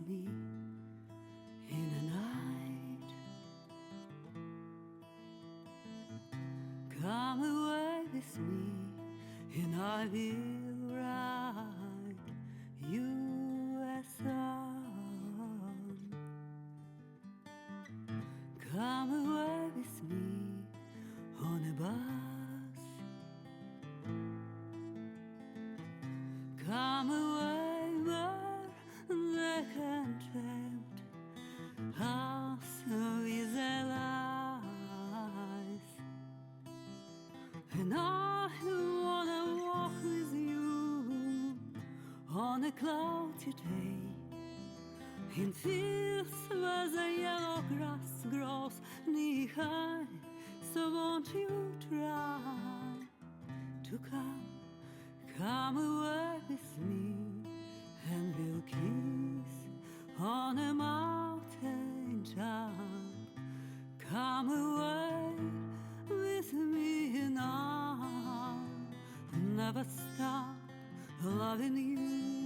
with me in the night. Come away with me and I will write you a song. Come away with me on a bus. Come away where the contempt us with their lies. And I wanna walk with you on a cloudy day in fields where the yellow grass grows knee high. So won't you try to come away with me, and we'll kiss on a mountain top. Come away with me and I'll never stop loving you.